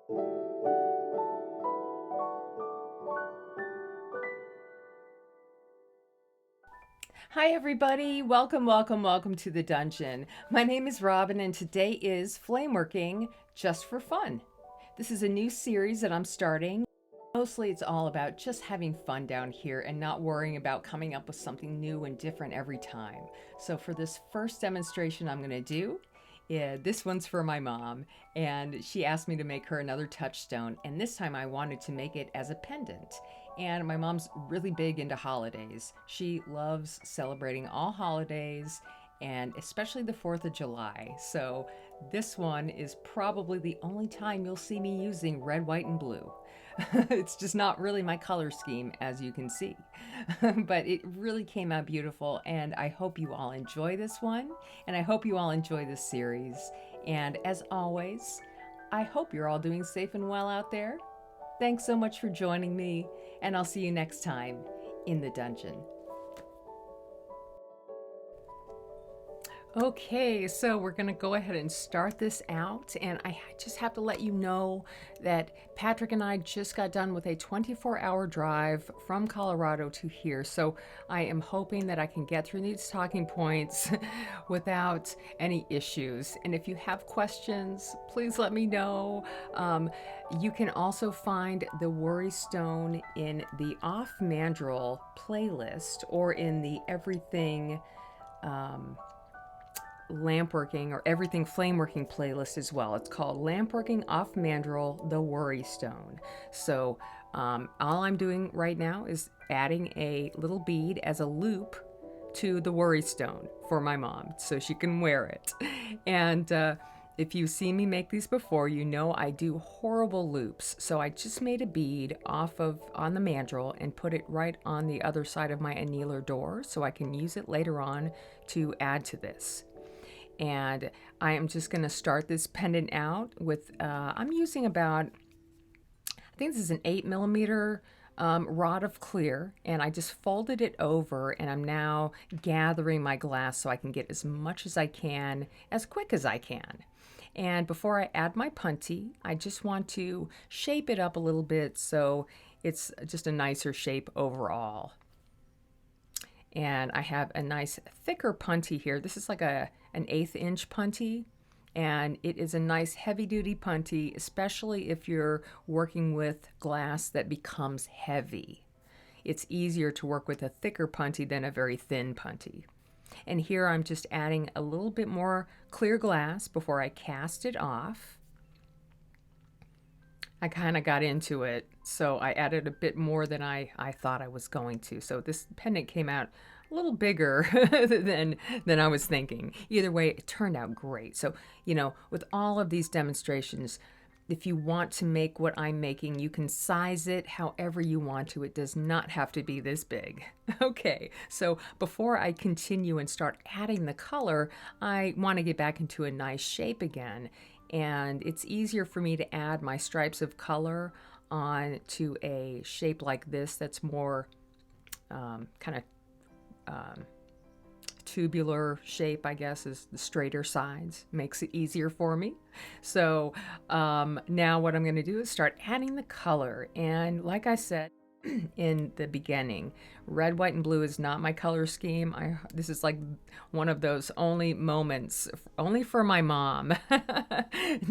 Hi everybody, welcome to the dungeon. My name is Robin and today is Flameworking just for fun. This is a new series that I'm starting. Mostly it's all about just having fun down here and not worrying about coming up with something new and different every time. So for this first demonstration I'm gonna do, this one's for my mom, and she asked me to make her another touchstone, and this time I wanted to make it as a pendant. And my mom's really big into holidays. She loves celebrating all holidays, and especially the 4th of July. So this one is probably the only time you'll see me using red, white, and blue. It's just not really my color scheme, as you can see. But it really came out beautiful, and I hope you all enjoy this one, and I hope you all enjoy this series. And as always, I hope you're all doing safe and well out there. Thanks so much for joining me, and I'll see you next time in the dungeon. Okay, so we're gonna go ahead and start this out, and I just have to let you know that Patrick and I just got done with a 24-hour drive from Colorado to here, so I am hoping that I can get through these talking points without any issues. And if you have questions, please let me know. You can also find the Worry Stone in the Off Mandrill playlist or in the Everything Lampworking or Everything Flameworking playlist as well. It's called Lampworking Off Mandrill, the Worry Stone. So all I'm doing right now is adding a little bead as a loop to the Worry Stone for my mom so she can wear it. And if you've seen me make these before, you know I do horrible loops. So I just made a bead on the mandrel and put it right on the other side of my annealer door so I can use it later on to add to this. And I am just going to start this pendant out with, I'm using about, I think this is an 8mm rod of clear, and I just folded it over, and I'm now gathering my glass so I can get as much as I can, as quick as I can. And before I add my punty, I just want to shape it up a little bit so it's just a nicer shape overall. And I have a nice thicker punty here. This is like an 1/8 inch punty, and it is a nice heavy duty punty, especially if you're working with glass that becomes heavy. It's easier to work with a thicker punty than a very thin punty. And here I'm just adding a little bit more clear glass before I cast it off. I kind of got into it, so I added a bit more than I thought I was going to. So this pendant came out a little bigger than I was thinking. Either way, it turned out great. So, you know, with all of these demonstrations, if you want to make what I'm making, you can size it however you want to. It does not have to be this big. Okay, so before I continue and start adding the color, I want to get back into a nice shape again. And it's easier for me to add my stripes of color on to a shape like this that's more kind of tubular shape, I guess, is the straighter sides. Makes it easier for me. So now what I'm going to do is start adding the color. And like I said in the beginning, red, white, and blue is not my color scheme. This is like one of those only moments, only for my mom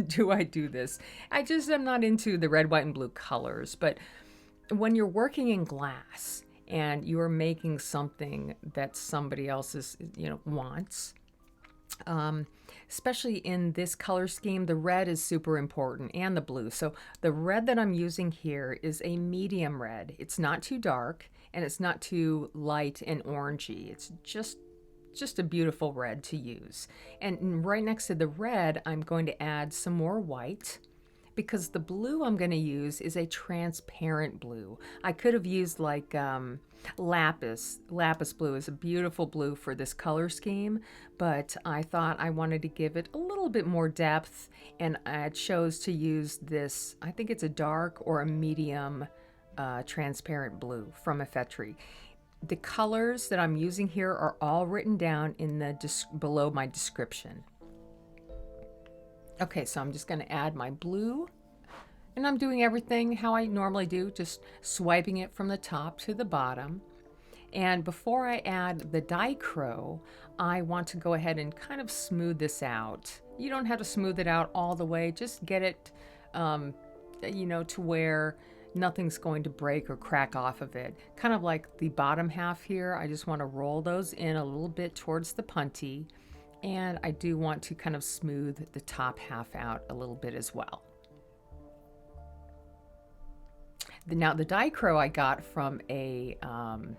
do I do this. I just am not into the red, white, and blue colors. But when you're working in glass and you're making something that somebody else's, wants, especially in this color scheme, the red is super important, and the blue. So the red that I'm using here is a medium red. It's not too dark and it's not too light and orangey. It's just a beautiful red to use. And right next to the red, I'm going to add some more white, because the blue I'm going to use is a transparent blue. I could have used like lapis. Lapis blue is a beautiful blue for this color scheme, but I thought I wanted to give it a little bit more depth, and I chose to use this, I think it's a dark or a medium transparent blue from Effetri. The colors that I'm using here are all written down in the below my description. Okay, so I'm just going to add my blue And I'm doing everything how I normally do, just swiping it from the top to the bottom. And before I add the Dichro, I want to go ahead and kind of smooth this out. You don't have to smooth it out all the way, just get it, to where nothing's going to break or crack off of it. Kind of like the bottom half here, I just want to roll those in a little bit towards the punty. And I do want to kind of smooth the top half out a little bit as well. Now the Dichro I got from an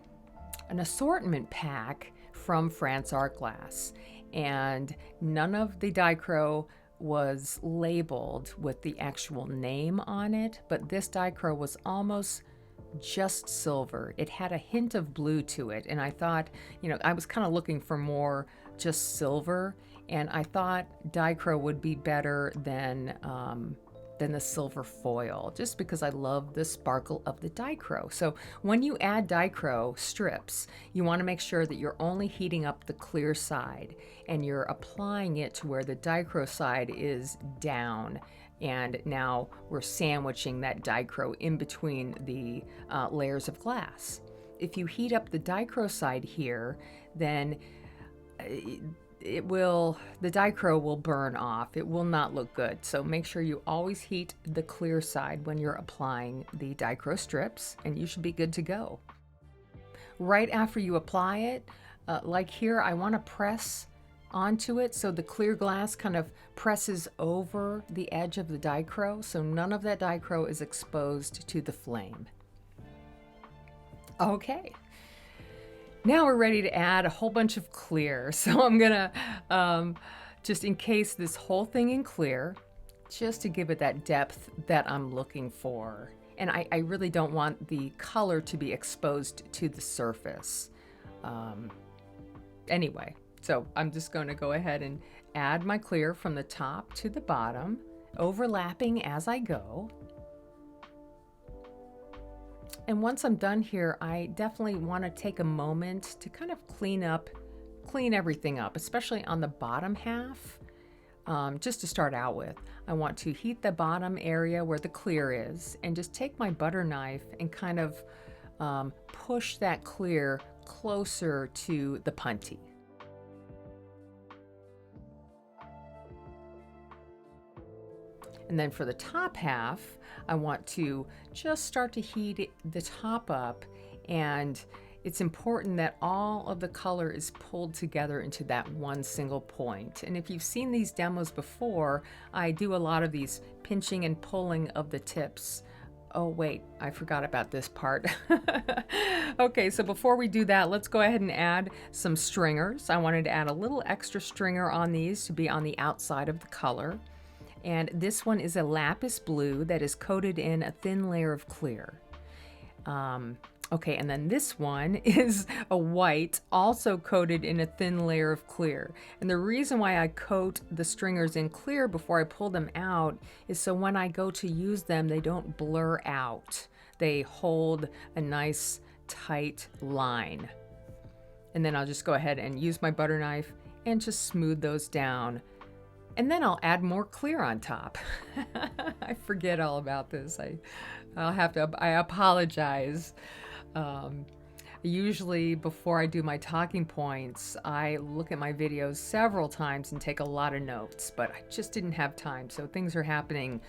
assortment pack from Frantz Art Glass, and none of the Dichro was labeled with the actual name on it, but this Dichro was almost just silver. It had a hint of blue to it, and I thought, I was kind of looking for more just silver, and I thought Dichro would be better than the silver foil, just because I love the sparkle of the Dichro. So when you add Dichro strips, you want to make sure that you're only heating up the clear side and you're applying it to where the Dichro side is down. And now we're sandwiching that Dichro in between the layers of glass. If you heat up the Dichro side here, then the Dichro will burn off. It will not look good. So make sure you always heat the clear side when you're applying the Dichro strips, and you should be good to go. Right after you apply it, like here, I want to press onto it so the clear glass kind of presses over the edge of the Dichro, so none of that Dichro is exposed to the flame. Okay. Now we're ready to add a whole bunch of clear. So I'm gonna just encase this whole thing in clear, just to give it that depth that I'm looking for. And I really don't want the color to be exposed to the surface. Anyway, so I'm just going to go ahead and add my clear from the top to the bottom, overlapping as I go. And once I'm done here, I definitely want to take a moment to kind of clean everything up, especially on the bottom half. Just to start out with, I want to heat the bottom area where the clear is and just take my butter knife and kind of push that clear closer to the punty. And then for the top half, I want to just start to heat the top up, and it's important that all of the color is pulled together into that one single point. And if you've seen these demos before, I do a lot of these pinching and pulling of the tips. Oh wait, I forgot about this part. Okay, so before we do that, let's go ahead and add some stringers. I wanted to add a little extra stringer on these to be on the outside of the color. And this one is a lapis blue that is coated in a thin layer of clear. Okay, and then this one is a white, also coated in a thin layer of clear. And the reason why I coat the stringers in clear before I pull them out is so when I go to use them, they don't blur out. They hold a nice, tight line. And then I'll just go ahead and use my butter knife and just smooth those down. And then I'll add more clear on top. I forget all about this. I apologize. Usually before I do my talking points, I look at my videos several times and take a lot of notes, but I just didn't have time. So things are happening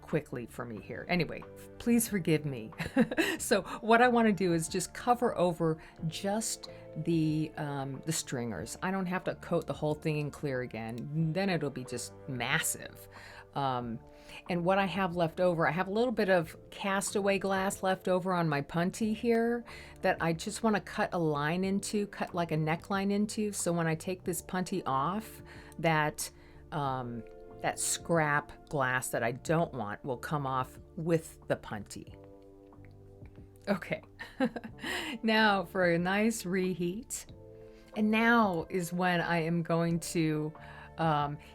quickly for me here. Anyway, please forgive me. So what I want to do is just cover over just the stringers. I don't have to coat the whole thing in clear again. Then it'll be just massive. And what I have left over, I have a little bit of castaway glass left over on my punty here that I just want to cut a line into, cut like a neckline into. So when I take this punty off, that scrap glass that I don't want will come off with the punty. Okay, now for a nice reheat. And now is when I am going to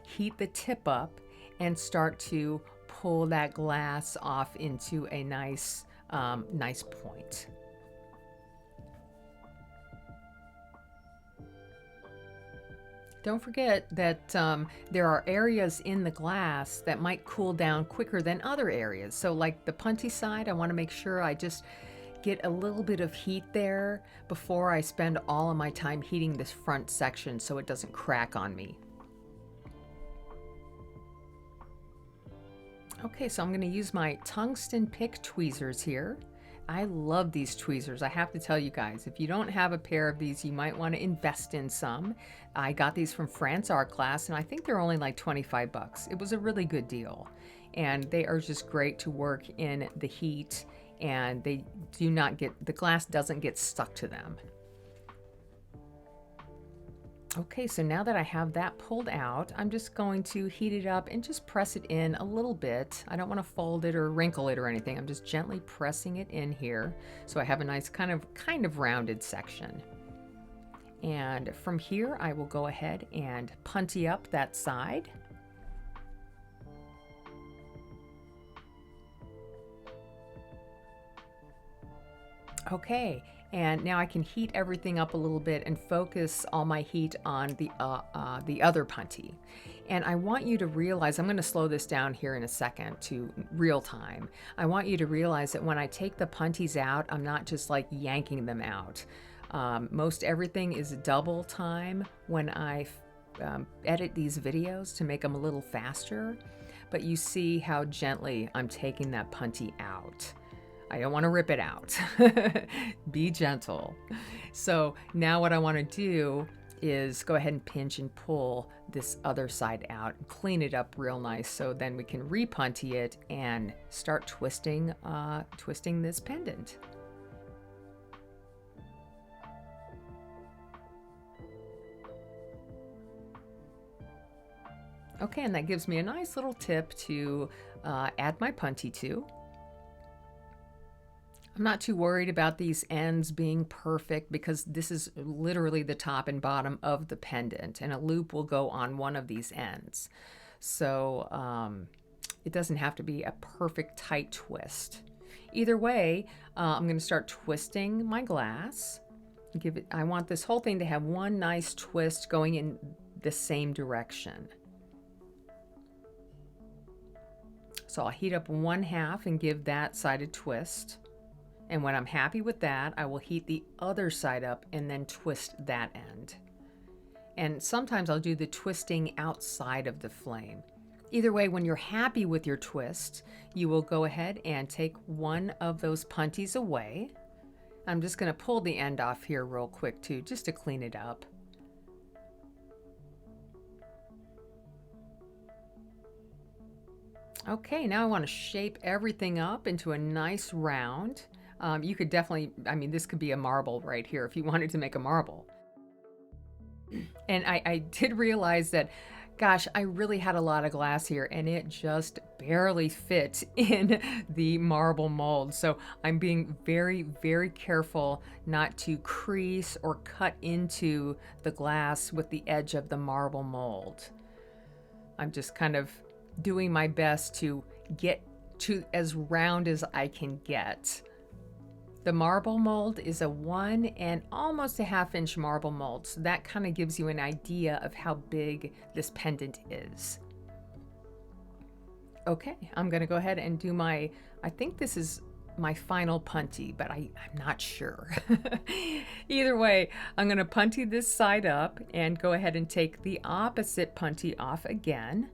heat the tip up and start to pull that glass off into a nice point. Don't forget that there are areas in the glass that might cool down quicker than other areas. So like the punty side, I want to make sure I just get a little bit of heat there before I spend all of my time heating this front section so it doesn't crack on me. Okay, so I'm going to use my tungsten pick tweezers here. I love these tweezers. I have to tell you guys, if you don't have a pair of these, you might want to invest in some. I got these from Frantz Art Glass, and I think they're only like 25 bucks. It was a really good deal. And they are just great to work in the heat, and they do not get, the glass doesn't get stuck to them. Okay, so now that I have that pulled out, I'm just going to heat it up and just press it in a little bit. I don't want to fold it or wrinkle it or anything. I'm just gently pressing it in here so I have a nice kind of rounded section. And from here, I will go ahead and punty up that side. Okay, and now I can heat everything up a little bit and focus all my heat on the other punty. And I want you to realize, I'm going to slow this down here in a second to real time. I want you to realize that when I take the punties out, I'm not just like yanking them out. Most everything is double time when I edit these videos to make them a little faster. But you see how gently I'm taking that punty out. I don't want to rip it out. Be gentle. So now what I want to do is go ahead and pinch and pull this other side out and clean it up real nice so then we can repunty it and start twisting this pendant. Okay, and that gives me a nice little tip to add my punty to. I'm not too worried about these ends being perfect because this is literally the top and bottom of the pendant, and a loop will go on one of these ends. So it doesn't have to be a perfect tight twist. Either way, I'm going to start twisting my glass. I want this whole thing to have one nice twist going in the same direction. So I'll heat up 1/2 and give that side a twist. And when I'm happy with that, I will heat the other side up and then twist that end. And sometimes I'll do the twisting outside of the flame. Either way, when you're happy with your twist, you will go ahead and take one of those punties away. I'm just going to pull the end off here real quick too, just to clean it up. Okay, now I want to shape everything up into a nice round. You could definitely, I mean, this could be a marble right here if you wanted to make a marble. And I did realize that, gosh, I really had a lot of glass here and it just barely fit in the marble mold. So I'm being very, very careful not to crease or cut into the glass with the edge of the marble mold. I'm just kind of doing my best to get to as round as I can get. The marble mold is a 1 and almost a 1/2 inch marble mold, so that kind of gives you an idea of how big this pendant is. Okay, I'm going to go ahead and do my, I think this is my final punty, but I'm not sure. Either way, I'm going to punty this side up and go ahead and take the opposite punty off again.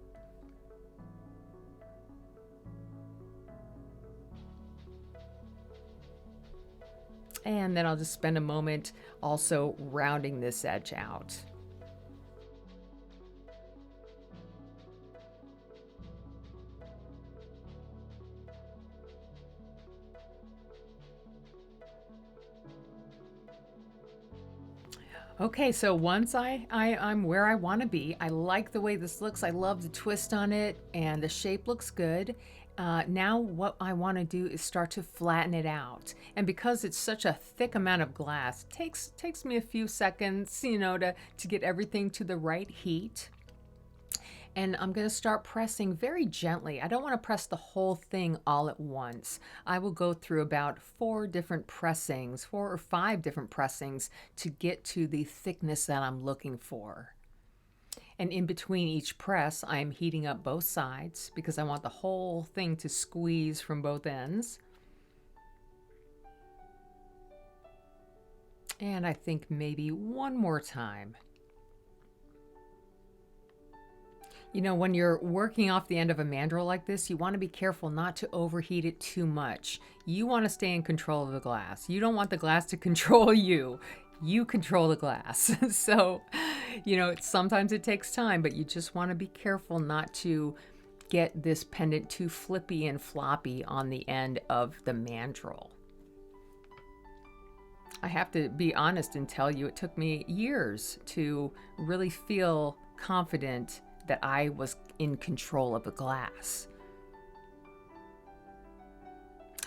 And then I'll just spend a moment also rounding this edge out. Okay, so once I'm where I want to be, I like the way this looks. I love the twist on it and the shape looks good. Now what I want to do is start to flatten it out. And because it's such a thick amount of glass, it takes me a few seconds, you know, to get everything to the right heat. And I'm going to start pressing very gently. I don't want to press the whole thing all at once. I will go through about 4 or 5 different pressings to get to the thickness that I'm looking for. And in between each press, I'm heating up both sides because I want the whole thing to squeeze from both ends. And I think maybe one more time. You know, when you're working off the end of a mandrel like this, you want to be careful not to overheat it too much. You want to stay in control of the glass. You don't want the glass to control you. You control the glass. So, you know, sometimes it takes time, but you just want to be careful not to get this pendant too flippy and floppy on the end of the mandrel. I have to be honest and tell you, it took me years to really feel confident that I was in control of the glass.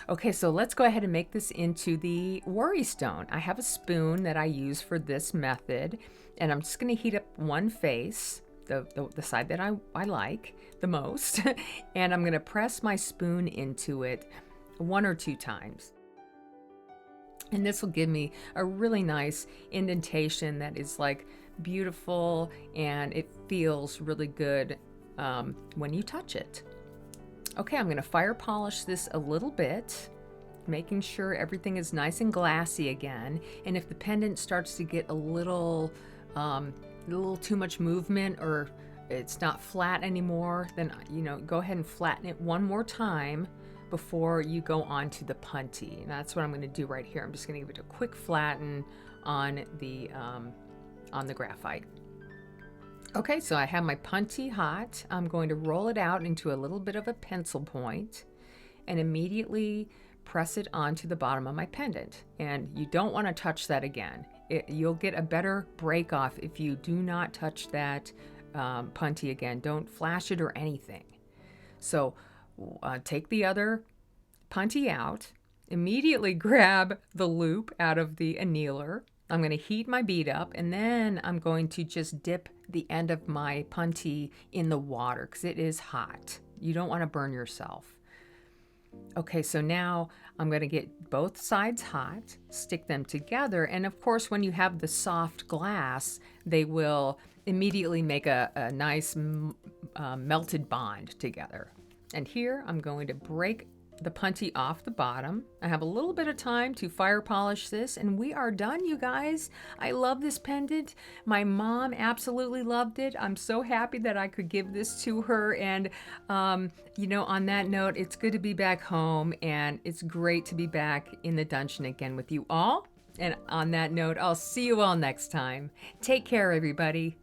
Okay, so let's go ahead and make this into the Worry Stone. I have a spoon that I use for this method, and I'm just going to heat up one face, the side that I like the most, and I'm going to press my spoon into it 1 or 2 times. And this will give me a really nice indentation that is like beautiful, and it feels really good when you touch it. Okay, I'm going to fire polish this a little bit, making sure everything is nice and glassy again. And if the pendant starts to get a little too much movement, or it's not flat anymore, then, you know, go ahead and flatten it one more time before you go on to the punty. And that's what I'm going to do right here. I'm just going to give it a quick flatten on the graphite. Okay, so I have my punty hot. I'm going to roll it out into a little bit of a pencil point and immediately press it onto the bottom of my pendant. And you don't want to touch that again. You'll get a better break off if you do not touch that punty again. Don't flash it or anything. So take the other punty out, immediately grab the loop out of the annealer. I'm going to heat my bead up, and then I'm going to just dip the end of my punty in the water because it is hot. You don't want to burn yourself. Okay, so now I'm going to get both sides hot, stick them together, and of course when you have the soft glass, they will immediately make a nice melted bond together. And here I'm going to break the punty off the bottom. I have a little bit of time to fire polish this, and we are done, you guys. I love this pendant. My mom absolutely loved it. I'm so happy that I could give this to her. And you know, on that note, it's good to be back home, and it's great to be back in the dungeon again with you all. And on that note, I'll see you all next time. Take care, everybody.